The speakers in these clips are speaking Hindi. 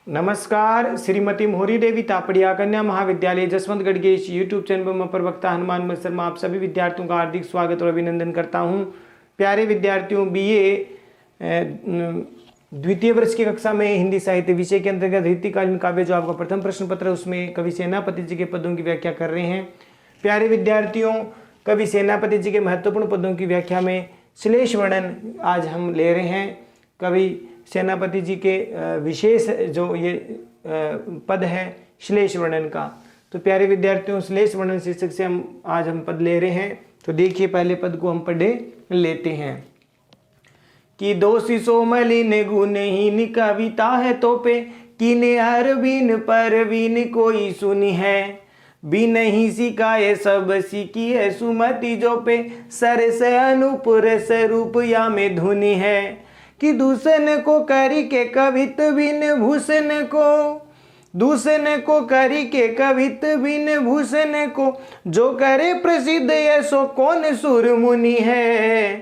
नमस्कार। श्रीमती मोहरी देवी तापड़िया कन्या महाविद्यालय जसवंतगढ़ के इस यूट्यूब चैनल पर मैं प्रवक्ता हनुमान शर्मा आप सभी विद्यार्थियों का हार्दिक स्वागत और अभिनंदन करता हूं। प्यारे विद्यार्थियों, बीए द्वितीय वर्ष की कक्षा में हिंदी साहित्य विषय के अंतर्गत रीतिकालीन काव्य जो आपका प्रथम प्रश्न पत्र है उसमें कवि सेनापति जी के पदों की व्याख्या कर रहे हैं। प्यारे विद्यार्थियों, कवि सेनापति जी के महत्वपूर्ण पदों की व्याख्या में श्लेष वर्णन आज हम ले रहे हैं। कवि सेनापति जी के विशेष जो ये पद है श्लेष वर्णन का। तो प्यारे विद्यार्थियों, श्लेष वर्णन शीर्षक से हम पद ले रहे हैं। तो देखिए, पहले पद को हम पढ़े लेते हैं कि दोषी सोमलिन गुणहीन कविता है तोपे, कीने अरबीन परवीन कोई सुनी है, भी नहीं सिखाए सब सीखी है सुमति जो पे, सर से अनूप रस रूप या में धुनी है, कि दूसरे को करी के कवित बिन भूषण को, दूसरे को करी के कवित बिन भूषण को, जो करे प्रसिद्ध ऐसो कौन सुर मुनि है,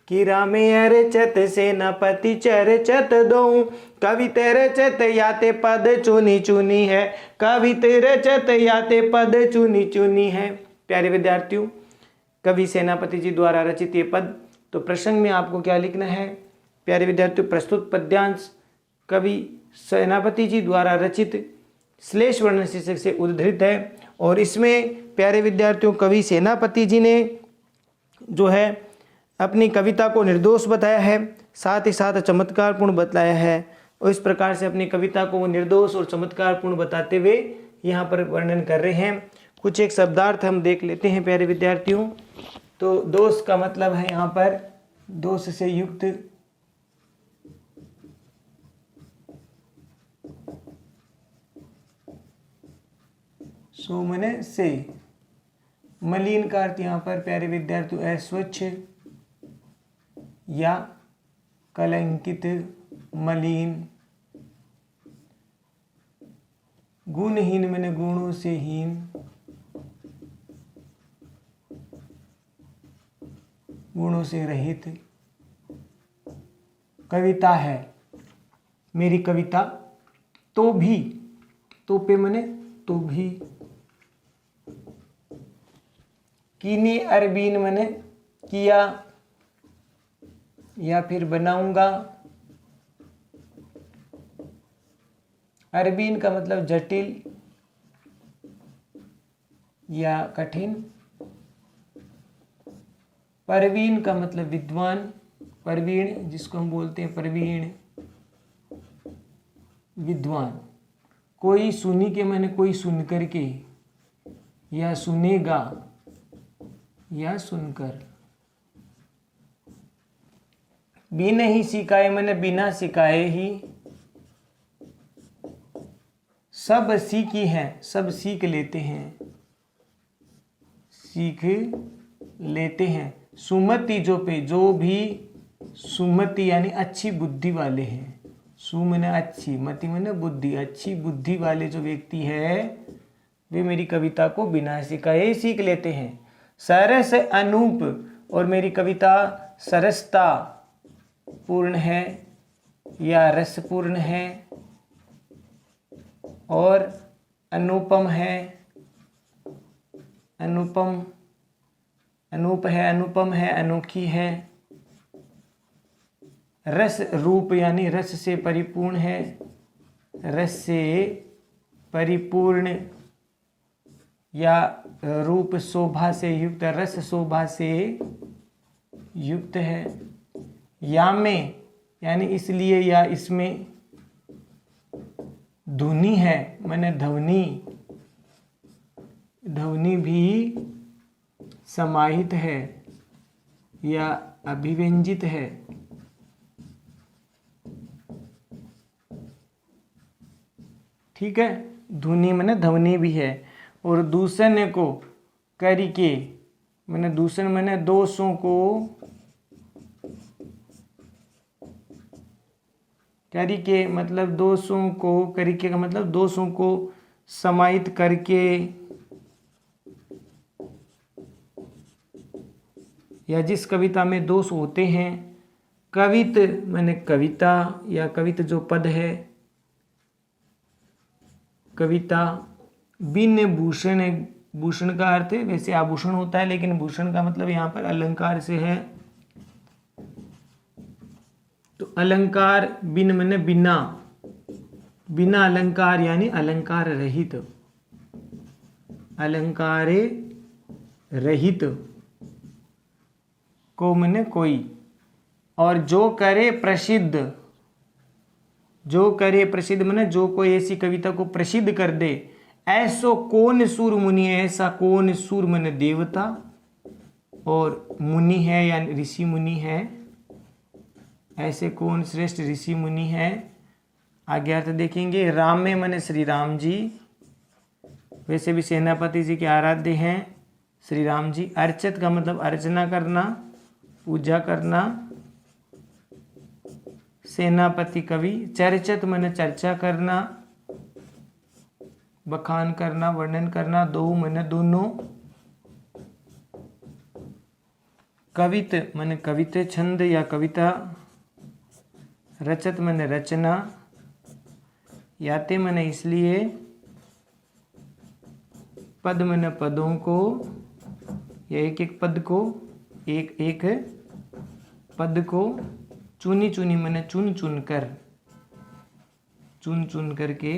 कि रामे रचत सेनापति चरचत दो, कवित रचत याते पद चुनी चुनी है, कवित रचत याते पद चुनी चुनी है। प्यारे विद्यार्थियों, कवि सेनापति जी द्वारा रचित ये पद। तो प्रसंग में आपको क्या लिखना है? प्यारे विद्यार्थियों, प्रस्तुत पद्यांश कवि सेनापति जी द्वारा रचित श्लेष वर्णन शीर्षक से उद्धृत है। और इसमें प्यारे विद्यार्थियों, कवि सेनापति जी ने जो है अपनी कविता को निर्दोष बताया है, साथ ही साथ चमत्कारपूर्ण बताया है। और इस प्रकार से अपनी कविता को वो निर्दोष और चमत्कारपूर्ण बताते हुए यहाँ पर वर्णन कर रहे हैं। कुछ एक शब्दार्थ हम देख लेते हैं प्यारे विद्यार्थियों। तो दोष का मतलब है यहाँ पर दोष से युक्त, सोमने से। मलिन का अर्थ यहाँ पर प्यारे विद्यार्थियों अस्वच्छ या कलंकित, मलिन। गुणहीन मैंने गुणों से हीन, गुणों से रहित। कविता है मेरी कविता तो भी, तो पे मैंने तो भी। कीनी अरबीन मैंने किया या फिर बनाऊंगा। अरबीन का मतलब जटिल या कठिन। परवीन का मतलब विद्वान, परवीण जिसको हम बोलते हैं प्रवीण, विद्वान। कोई सुनी के मैंने कोई सुन करके, या सुनेगा या सुनकर। बिना ही सिखाए मैंने बिना सिखाए ही। सब सीखी है, सब सीख लेते हैं, सीख लेते हैं। सुमति जो पे, जो भी सुमति यानी अच्छी बुद्धि वाले हैं। सु मैंने अच्छी, मति मैंने बुद्धि, अच्छी बुद्धि वाले जो व्यक्ति है वे मेरी कविता को बिना सिखाए ही सीख लेते हैं। सरस अनूप, और मेरी कविता सरसता पूर्ण है या रसपूर्ण है, और अनुपम है, अनुपम, अनूप है, अनुपम है, अनोखी है। रस रूप यानी रस से परिपूर्ण है, रस से परिपूर्ण, या रूप शोभा से युक्त, रस शोभा से युक्त है। या में यानी इसलिए या इसमें। धुनी है मैंने ध्वनि, ध्वनि भी समाहित है या अभिव्यंजित है। ठीक है, धुनी मैंने ध्वनि भी है। और दूसरे को करके मैंने, दूसरे मैंने दोषों को करके मतलब दोषों को, करके का मतलब दोषों को समाहित करके, या जिस कविता में दोष होते हैं। कवित मैंने कविता या कवित जो पद है कविता बिन भूषण, भूषण का अर्थ वैसे आभूषण होता है, लेकिन भूषण का मतलब यहाँ पर अलंकार से है। तो अलंकार बिन माने बिना, बिना अलंकार यानी अलंकार रहित, अलंकारे रहित, को माने कोई, और जो करे प्रसिद्ध, जो करे प्रसिद्ध माने जो कोई ऐसी कविता को प्रसिद्ध कर दे, ऐसो कौन सूर मुनि है, ऐसा कौन सूर माने देवता, और मुनि है यानी ऋषि मुनि है, ऐसे कौन श्रेष्ठ ऋषि मुनि है। आगे अर्थ देखेंगे। राम में माने श्री राम जी, वैसे भी सेनापति जी के आराध्य हैं श्री राम जी। अर्चित का मतलब अर्चना करना, पूजा करना, सेनापति कवि। चर्चित माने चर्चा करना, बखान करना, वर्णन करना। दो माने दोनों। कवित माने कविता छंद या कविता। रचत माने रचना। याते माने इसलिए। पद माने पदों को या एक एक पद को, एक एक पद को। चुनी चुनी माने चुन चुन कर, चुन चुन करके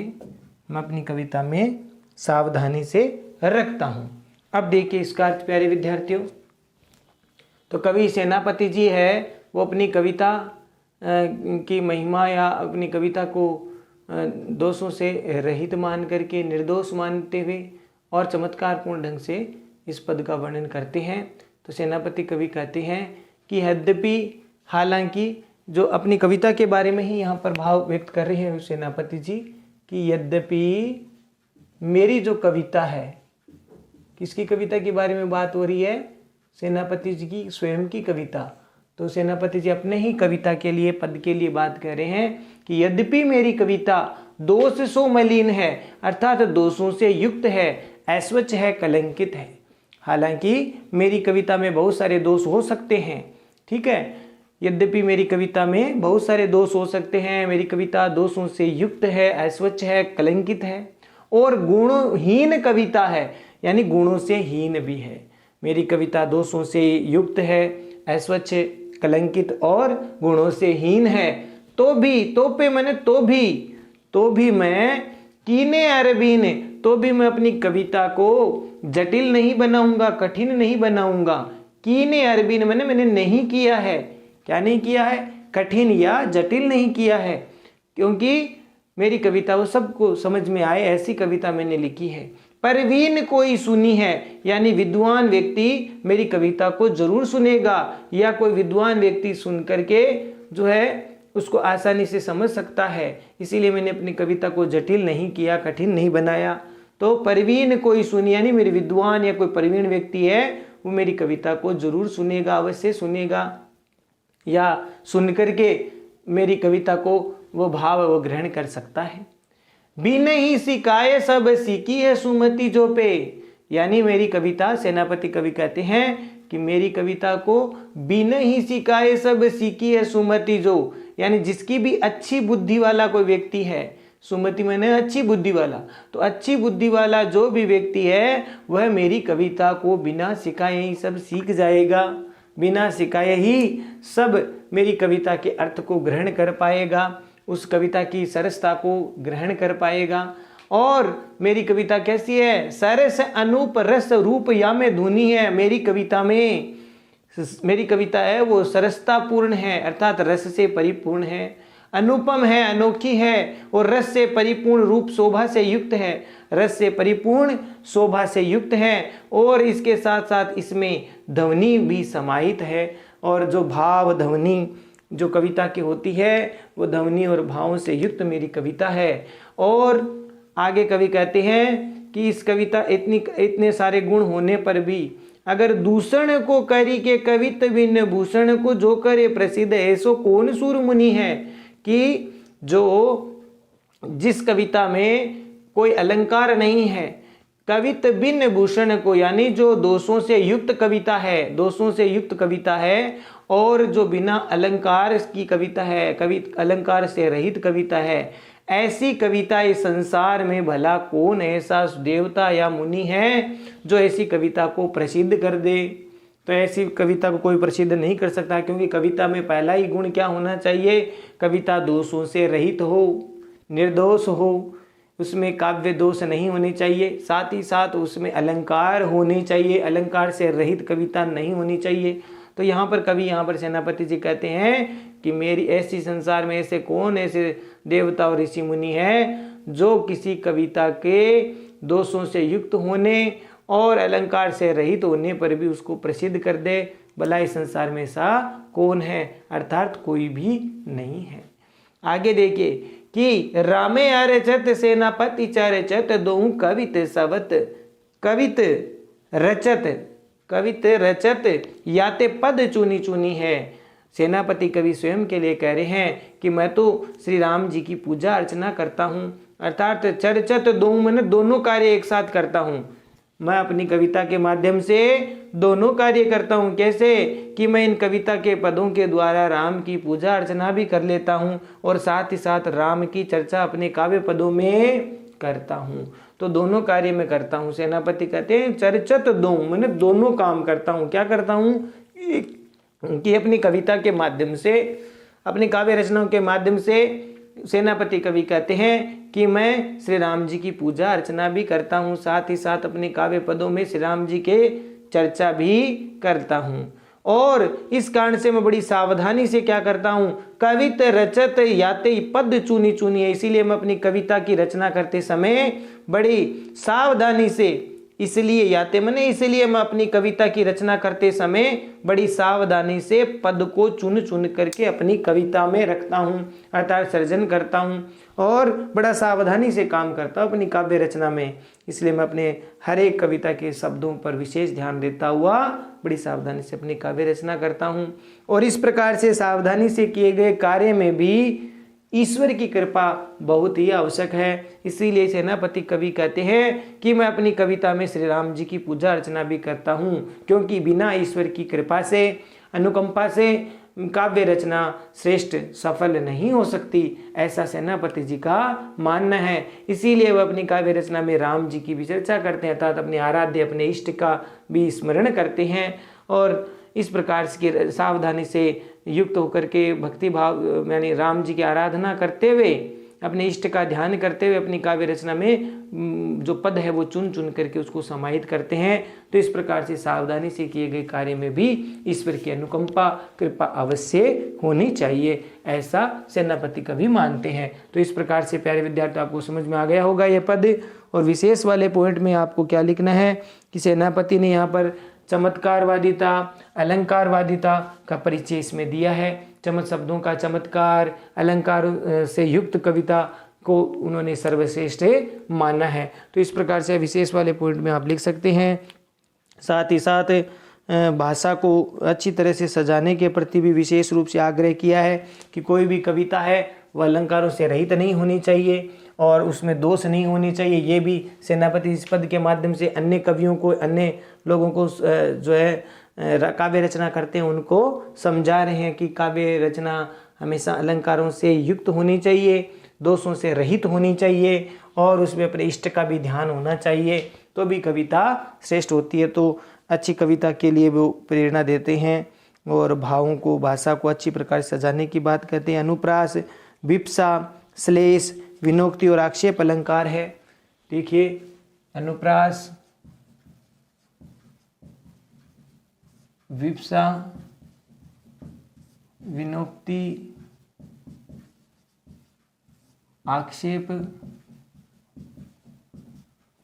मैं अपनी कविता में सावधानी से रखता हूँ। अब देखिए इसका अर्थ प्यारे विद्यार्थियों। तो कवि सेनापति जी है, वो अपनी कविता की महिमा या अपनी कविता को दोषों से रहित मान करके, निर्दोष मानते हुए और चमत्कारपूर्ण ढंग से इस पद का वर्णन करते हैं। तो सेनापति कवि कहते हैं कि यद्यपि, हालांकि, जो अपनी कविता के बारे में ही यहाँ पर भाव व्यक्त कर रहे हैं सेनापति जी कि यद्यपि मेरी जो कविता है, किसकी कविता के बारे में बात हो रही है? सेनापति जी की स्वयं की कविता। तो सेनापति जी अपने ही कविता के लिए, पद के लिए बात कर रहे हैं कि यद्यपि मेरी कविता दोष सो मलिन है, अर्थात दोषों से युक्त है, अस्वच्छ है, कलंकित है। हालांकि मेरी कविता में बहुत सारे दोष हो सकते हैं, ठीक है। यद्यपि मेरी कविता में बहुत सारे दोष हो सकते हैं, मेरी कविता दोषों से युक्त है, अस्वच्छ है, कलंकित है और गुणहीन कविता है, यानी गुणों से हीन भी है। मेरी कविता दोषों से युक्त है, अस्वच्छ, कलंकित और गुणों से हीन है। तो भी, तो पे मैंने तो भी मैं कीने अरबीन, तो भी मैं अपनी कविता को जटिल नहीं बनाऊंगा, कठिन नहीं बनाऊंगा। कीने अरबीन मैंने नहीं किया है। क्या नहीं किया है? कठिन या जटिल नहीं किया है, क्योंकि मेरी कविता वो सबको समझ में आए, ऐसी कविता मैंने लिखी है। परवीन कोई सुनी है, यानी विद्वान व्यक्ति मेरी कविता को जरूर सुनेगा, या कोई विद्वान व्यक्ति सुन करके जो है उसको आसानी से समझ सकता है। इसीलिए मैंने अपनी कविता को जटिल नहीं किया, कठिन नहीं बनाया। तो परवीन कोई सुनी, यानी मेरे विद्वान या कोई परवीन व्यक्ति है, वो मेरी कविता को जरूर सुनेगा, अवश्य सुनेगा, या सुन करके मेरी कविता को वो भाव वो ग्रहण कर सकता है। बिन ही सिकाए सब सीखी है सुमति जो पे, यानी मेरी कविता, सेनापति कवि कहते हैं कि मेरी कविता को बिन ही सिकाए सब सीखी है सुमति जो, यानी जिसकी भी अच्छी बुद्धि वाला कोई व्यक्ति है, सुमति मैंने अच्छी बुद्धि वाला, तो अच्छी बुद्धि वाला जो भी व्यक्ति है वह मेरी कविता को बिना सिखाए ही सब सीख जाएगा, बिना सिखाए ही सब मेरी कविता के अर्थ को ग्रहण कर पाएगा, उस कविता की सरसता को ग्रहण कर पाएगा। और मेरी कविता कैसी है? सरस अनूप रस रूप या में धुनी है। मेरी कविता में, मेरी कविता है वो सरसता पूर्ण है, अर्थात रस से परिपूर्ण है, अनुपम है, अनोखी है, और रस से परिपूर्ण, रूप शोभा से युक्त है, रस से परिपूर्ण, शोभा से युक्त है, और इसके साथ साथ इसमें ध्वनि भी समाहित है। और जो भाव ध्वनि जो कविता की होती है वो ध्वनि और भावों से युक्त मेरी कविता है। और आगे कवि कहते हैं कि इस कविता इतने सारे गुण होने पर भी अगर दूषण को करी के कवित बिन भूषण को जो करे प्रसिद्ध, ऐसो कौन सूर मुनि है, कि जो जिस कविता में कोई अलंकार नहीं है, कवित बिन भूषण को, यानी जो दोषों से युक्त कविता है, दोषों से युक्त कविता है, और जो बिना अलंकार की कविता है, अलंकार से रहित कविता है, ऐसी कविता इस संसार में भला कौन ऐसा देवता या मुनि है जो ऐसी कविता को प्रसिद्ध कर दे। तो ऐसी कविता को कोई प्रसिद्ध नहीं कर सकता, क्योंकि कविता में पहला ही गुण क्या होना चाहिए, कविता दोषों से रहित हो, निर्दोष हो, उसमें काव्य दोष नहीं होने चाहिए, साथ ही साथ उसमें अलंकार होने चाहिए, अलंकार से रहित कविता नहीं होनी चाहिए। तो यहाँ पर कवि, यहाँ पर सेनापति जी कहते हैं कि मेरी ऐसी संसार में ऐसे कौन ऐसे देवता और ऋषि मुनि है जो किसी कविता के दोषों से युक्त होने और अलंकार से रहित होने पर भी उसको प्रसिद्ध कर दे। भला इस संसार में ऐसा कौन है, अर्थात कोई भी नहीं है। आगे देखिए कि रामे अरचत सेनापति चरचत दोहु कवित सवत, कवित रचत याते पद चुनी चुनी है। सेनापति कवि स्वयं के लिए कह रहे हैं कि मैं तो श्री राम जी की पूजा अर्चना करता हूँ, अर्थात चरचत दोहु मैंने दोनों कार्य एक साथ करता हूँ। मैं अपनी कविता के माध्यम से दोनों कार्य करता हूँ। कैसे कि मैं इन कविता के पदों के द्वारा राम की पूजा अर्चना भी कर लेता हूँ और साथ ही साथ राम की चर्चा अपने काव्य पदों में करता हूँ। तो दोनों कार्य में करता हूँ। सेनापति कहते हैं चर्चत दो, मैंने दोनों काम करता हूँ। क्या करता हूँ कि अपनी कविता के माध्यम से, अपनी काव्य रचनाओं के माध्यम से सेनापति कवि कहते हैं कि मैं श्री राम जी की पूजा अर्चना भी करता हूँ, साथ ही साथ अपने काव्य पदों में श्री राम जी के चर्चा भी करता हूँ। और इस कारण से मैं बड़ी सावधानी से क्या करता हूँ, कवित रचत याते पद चुनी चुनी है। इसीलिए मैं अपनी कविता की रचना करते समय बड़ी सावधानी से, इसलिए याते मैंने इसलिए मैं अपनी कविता की रचना करते समय बड़ी सावधानी से पद को चुन चुन करके अपनी कविता में रखता हूँ, अर्थात सर्जन करता हूँ और बड़ा सावधानी से काम करता हूँ अपनी काव्य रचना में। इसलिए मैं अपने हर एक कविता के शब्दों पर विशेष ध्यान देता हुआ बड़ी सावधानी से अपनी काव्य रचना करता हूँ। और इस प्रकार से सावधानी से किए गए कार्य में भी ईश्वर की कृपा बहुत ही आवश्यक है। इसीलिए सेनापति कवि कहते हैं कि मैं अपनी कविता में श्री राम जी की पूजा अर्चना भी करता हूँ, क्योंकि बिना ईश्वर की कृपा से, अनुकंपा से काव्य रचना श्रेष्ठ सफल नहीं हो सकती, ऐसा सेनापति जी का मानना है। इसीलिए वह अपनी काव्य रचना में राम जी की भी चर्चा करते हैं, अर्थात अपने आराध्य, अपने इष्ट का भी स्मरण करते हैं। और इस प्रकार की सावधानी से युक्त होकर के भक्ति भाव यानी राम जी की आराधना करते हुए, अपने इष्ट का ध्यान करते हुए अपनी काव्य रचना में जो पद है वो चुन चुन करके उसको समाहित करते हैं। तो इस प्रकार से सावधानी से किए गए कार्य में भी ईश्वर की अनुकंपा, कृपा अवश्य होनी चाहिए, ऐसा सेनापति कवि मानते हैं। तो इस प्रकार से प्यारे विद्यार्थी आपको समझ में आ गया होगा यह पद। और विशेष वाले पॉइंट में आपको क्या लिखना है कि सेनापति ने यहाँ पर चमत्कारवादिता, अलंकारवादिता का परिचय इसमें दिया है। चमत शब्दों का चमत्कार, अलंकार से युक्त कविता को उन्होंने सर्वश्रेष्ठ माना है। तो इस प्रकार से विशेष वाले पॉइंट में आप लिख सकते हैं। साथ ही साथ भाषा को अच्छी तरह से सजाने के प्रति भी विशेष रूप से आग्रह किया है कि कोई भी कविता है वह अलंकारों से रहित नहीं होनी चाहिए और उसमें दोष नहीं होनी चाहिए। ये भी सेनापति इस पद के माध्यम से अन्य कवियों को, अन्य लोगों को जो है काव्य रचना करते हैं उनको समझा रहे हैं कि काव्य रचना हमेशा अलंकारों से युक्त होनी चाहिए, दोषों से रहित होनी चाहिए और उसमें अपने इष्ट का भी ध्यान होना चाहिए, तो भी कविता श्रेष्ठ होती है। तो अच्छी कविता के लिए वो प्रेरणा देते हैं और भावों को, भाषा को अच्छी प्रकार से सजाने की बात कहते हैं। अनुप्रास, विप्सा, श्लेष, विनोक्ति और आक्षेप अलंकार है। देखिए अनुप्रास, विप्सा, विनोक्ति, आक्षेप।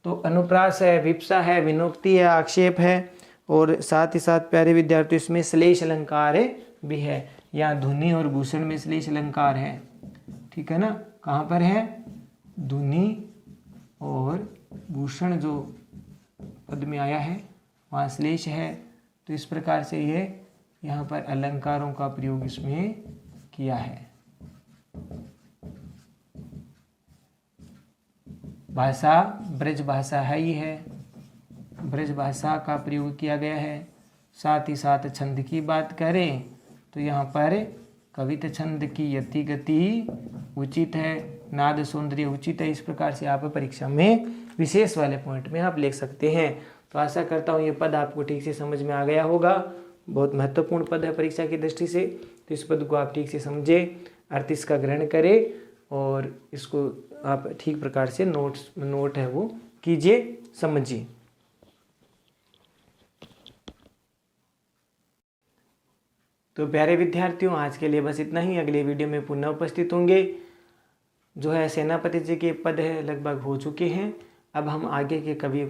तो अनुप्रास है, विप्सा है, विनोक्ति है, आक्षेप है और साथ ही साथ प्यारे विद्यार्थियों इसमें श्लेष अलंकार भी है। यहाँ धुनि और भूषण में श्लेष अलंकार है, ठीक है ना। कहाँ पर है? धुनि और भूषण जो पद में आया है वहाँ श्लेष है। तो इस प्रकार से ये यहाँ पर अलंकारों का प्रयोग इसमें किया है। भाषा ब्रज भाषा है ही है, ब्रज भाषा का प्रयोग किया गया है। साथ ही साथ छंद की बात करें तो यहाँ पर कवित छंद की यति गति उचित है, नाद सौंदर्य उचित है। इस प्रकार से आप परीक्षा में विशेष वाले पॉइंट में आप लिख सकते हैं। तो आशा करता हूँ ये पद आपको ठीक से समझ में आ गया होगा। बहुत महत्वपूर्ण पद है परीक्षा की दृष्टि से, तो इस पद को आप ठीक से समझें, अर्थ इसका ग्रहण करें और इसको आप ठीक प्रकार से नोट है वो कीजिए, समझिए। तो प्यारे विद्यार्थियों, आज के लिए बस इतना ही। अगले वीडियो में पुनः उपस्थित होंगे। जो है सेनापति जी के पद है लगभग हो चुके हैं। अब हम आगे के कवि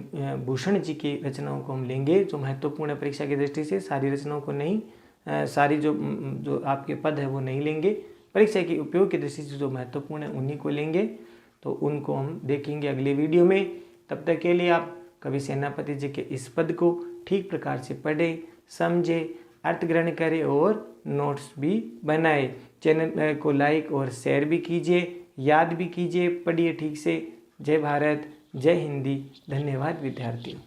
भूषण जी की रचनाओं को हम लेंगे, जो महत्वपूर्ण है परीक्षा की दृष्टि से। सारी रचनाओं को नहीं, सारी जो आपके पद है वो नहीं लेंगे। परीक्षा के उपयोग की दृष्टि से जो महत्वपूर्ण है उन्हीं को लेंगे, तो उनको हम देखेंगे अगले वीडियो में। तब तक के लिए आप कवि सेनापति जी के इस पद को ठीक प्रकार से पढ़ें, समझें, अर्थ ग्रहण करें और नोट्स भी बनाए। चैनल को लाइक और शेयर भी कीजिए, याद भी कीजिए, पढ़िए ठीक से। जय भारत, जय हिंदी। धन्यवाद विद्यार्थियों।